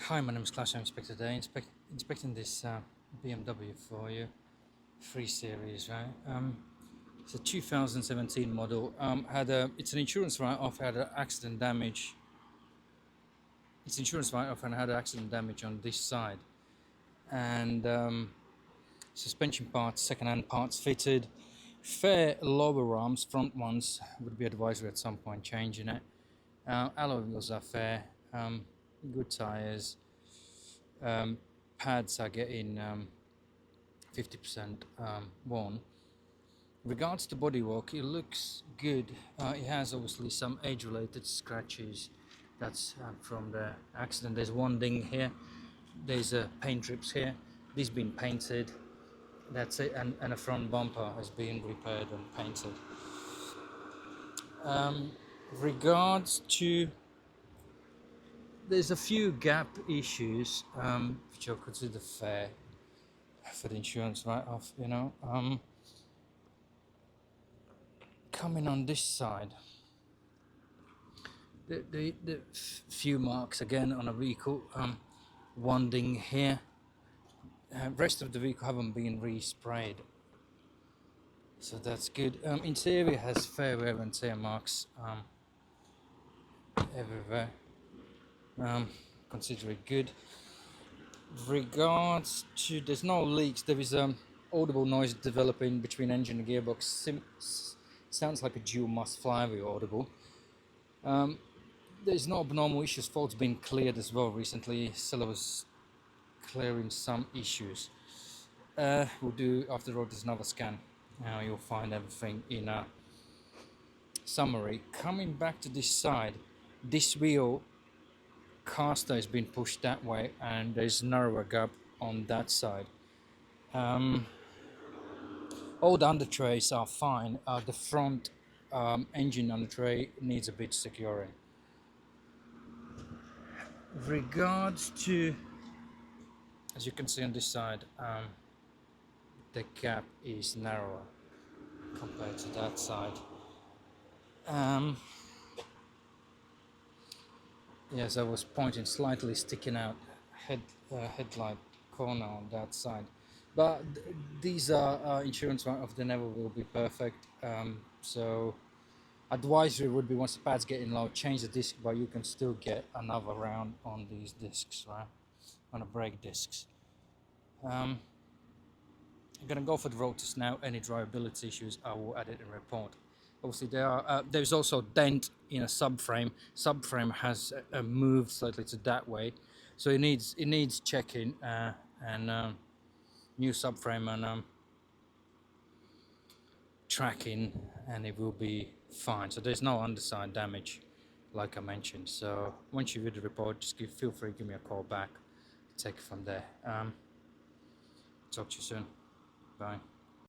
Hi, my name is Klavs Simkus today. Inspecting this BMW for you, 3 Series, right? It's a 2017 model. It's an insurance write-off. Had an accident damage. It's insurance write-off and had accident damage on this side, and suspension parts, second-hand parts fitted. Fair lower arms, front ones would be advisory at some point changing it. Alloy wheels are fair. Good tires. Pads are getting 50% worn. Regards to bodywork, it looks good. It has obviously some age-related scratches. That's from the accident. There's one ding here. There's paint drips here. This been painted. That's it. And a front bumper has been repaired and painted. Regards to, there's a few gap issues which I consider fair for the insurance write-off, you know. Coming on this side, the few marks again on a vehicle, one ding here. Rest of the vehicle haven't been resprayed, so that's good. Interior has fair wear and tear marks everywhere. Consider it good. Regards to, there's no leaks. There is audible noise developing between engine and gearbox. Sounds like a dual mass flywheel audible. There's no abnormal issues. Faults been cleared as well recently. Seller was clearing some issues. We'll do after the road. There's another scan. Now you'll find everything in a summary. Coming back to this side, this wheel caster has been pushed that way, and there's narrower gap on that side. All the under trays are fine. The front engine under tray needs a bit securing. Regards to, as you can see on this side, the gap is narrower compared to that side. Yes, I was pointing, slightly sticking out headlight corner on that side. But these are insurance write-off. They never will be perfect. So advisory would be, once the pad's getting low, change the disc, but you can still get another round on these discs, right? On the brake discs. I'm gonna go for the road test now. Any drivability issues, I will add it in report. Obviously, there's also dent in a subframe. Subframe has moved slightly to that way, so it needs checking and new subframe and tracking, and it will be fine. So there's no underside damage, like I mentioned. So once you read the report, just feel free to give me a call back. Take it from there. Talk to you soon. Bye.